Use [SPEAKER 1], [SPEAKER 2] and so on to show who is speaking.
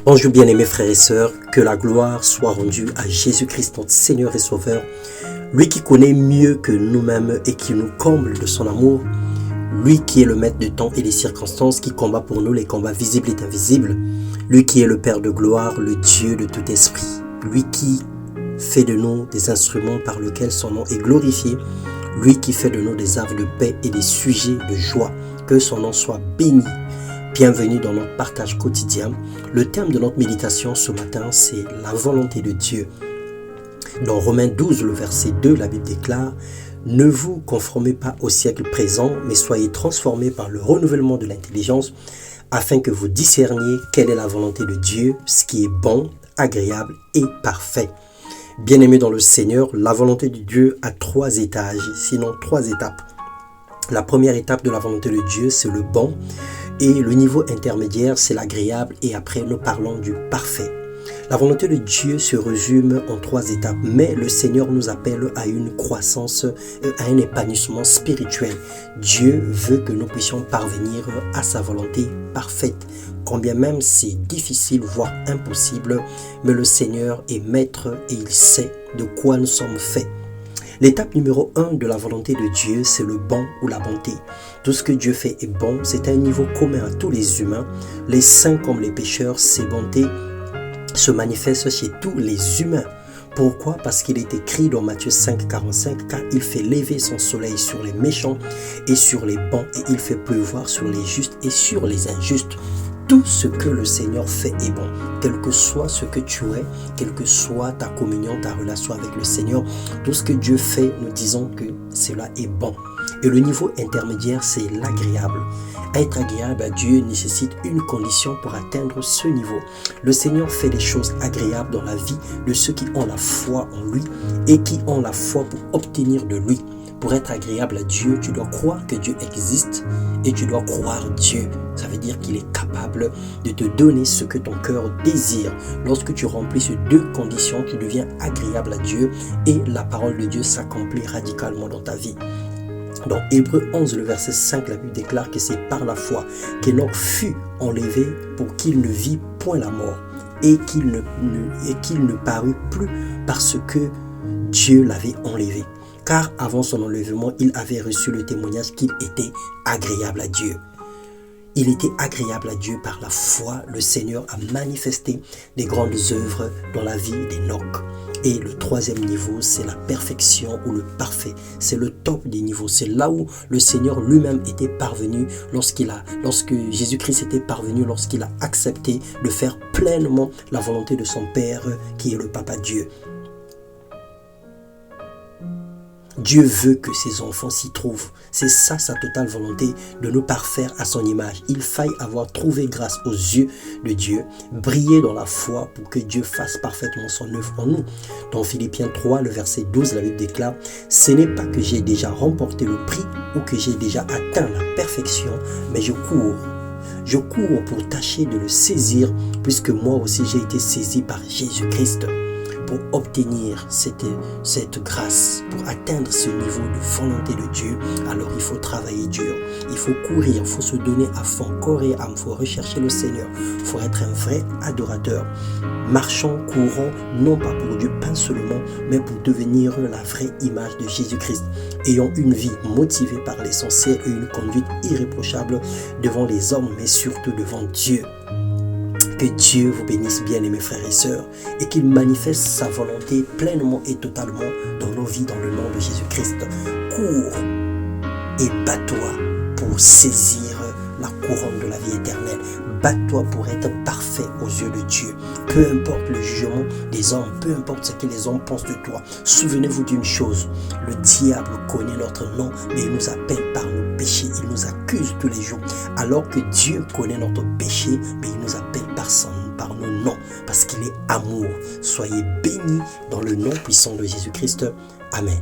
[SPEAKER 1] Bonjour bien-aimés frères et sœurs, que la gloire soit rendue à Jésus-Christ notre Seigneur et Sauveur, lui qui connaît mieux que nous-mêmes et qui nous comble de son amour, lui qui est le maître du temps et des circonstances, qui combat pour nous les combats visibles et invisibles, lui qui est le Père de gloire, le Dieu de tout esprit, lui qui fait de nous des instruments par lesquels son nom est glorifié, lui qui fait de nous des havres de paix et des sujets de joie, que son nom soit béni. Bienvenue dans notre partage quotidien. Le thème de notre méditation ce matin, c'est la volonté de Dieu. Dans Romains 12, le verset 2, la Bible déclare « Ne vous conformez pas au siècle présent, mais soyez transformés par le renouvellement de l'intelligence, afin que vous discerniez quelle est la volonté de Dieu, ce qui est bon, agréable et parfait. » Bien-aimés dans le Seigneur, la volonté de Dieu a 3 étages, sinon 3 étapes. La première étape de la volonté de Dieu, c'est le bon. Et le niveau intermédiaire, c'est l'agréable. Et après, nous parlons du parfait. La volonté de Dieu se résume en 3 étapes. Mais le Seigneur nous appelle à une croissance, à un épanouissement spirituel. Dieu veut que nous puissions parvenir à sa volonté parfaite. Combien même c'est difficile, voire impossible, mais le Seigneur est maître et il sait de quoi nous sommes faits. L'étape numéro 1 de la volonté de Dieu, c'est le bon ou la bonté. Tout ce que Dieu fait est bon, c'est à un niveau commun à tous les humains. Les saints comme les pécheurs, ces bontés se manifestent chez tous les humains. Pourquoi? Parce qu'il est écrit dans Matthieu 5, 45, car il fait lever son soleil sur les méchants et sur les bons, et il fait pleuvoir sur les justes et sur les injustes. Tout ce que le Seigneur fait est bon, quel que soit ce que tu es, quelle que soit ta communion, ta relation avec le Seigneur, tout ce que Dieu fait, nous disons que cela est bon. Et le niveau intermédiaire, c'est l'agréable. Être agréable à Dieu nécessite une condition pour atteindre ce niveau. Le Seigneur fait des choses agréables dans la vie de ceux qui ont la foi en lui et qui ont la foi pour obtenir de lui. Pour être agréable à Dieu, tu dois croire que Dieu existe et tu dois croire Dieu. Ça veut dire qu'il est capable de te donner ce que ton cœur désire. Lorsque tu remplis ces 2 conditions, tu deviens agréable à Dieu et la parole de Dieu s'accomplit radicalement dans ta vie. Dans Hébreux 11, le verset 5, la Bible déclare que c'est par la foi qu'Enoch fut enlevé pour qu'il ne vit point la mort et qu'il ne parut plus parce que Dieu l'avait enlevé. Car avant son enlèvement, il avait reçu le témoignage qu'il était agréable à Dieu. Il était agréable à Dieu par la foi. Le Seigneur a manifesté des grandes œuvres dans la vie d'Enoch. Et le 3e niveau, c'est la perfection ou le parfait. C'est le top des niveaux. C'est là où le Seigneur lui-même était parvenu lorsque Jésus-Christ était parvenu, lorsqu'il a accepté de faire pleinement la volonté de son Père, qui est le Papa Dieu. Dieu veut que ses enfants s'y trouvent. C'est ça sa totale volonté, de nous parfaire à son image. Il faille avoir trouvé grâce aux yeux de Dieu, briller dans la foi pour que Dieu fasse parfaitement son œuvre en nous. Dans Philippiens 3, le verset 12, la Bible déclare « Ce n'est pas que j'ai déjà remporté le prix ou que j'ai déjà atteint la perfection, mais je cours. Je cours pour tâcher de le saisir, puisque moi aussi j'ai été saisi par Jésus-Christ. » Pour obtenir cette grâce, pour atteindre ce niveau de volonté de Dieu, alors il faut travailler dur, il faut courir, il faut se donner à fond, corps et âme, il faut rechercher le Seigneur, il faut être un vrai adorateur. Marchons, courons, non pas pour Dieu, pas seulement, mais pour devenir la vraie image de Jésus-Christ. Ayons une vie motivée par l'essentiel et une conduite irréprochable devant les hommes, mais surtout devant Dieu. Que Dieu vous bénisse bien, mes frères et sœurs, et qu'il manifeste sa volonté pleinement et totalement dans nos vies, dans le nom de Jésus-Christ. Cours et bats-toi pour saisir la couronne de la vie éternelle. Bats-toi pour être parfait aux yeux de Dieu. Peu importe le jugement des hommes, peu importe ce que les hommes pensent de toi. Souvenez-vous d'une chose, le diable connaît notre nom, mais il nous appelle par nos péchés. Il nous accuse tous les jours. Alors que Dieu connaît notre péché, mais il nous appelle par nos noms, parce qu'il est amour. Soyez bénis dans le nom puissant de Jésus-Christ. Amen.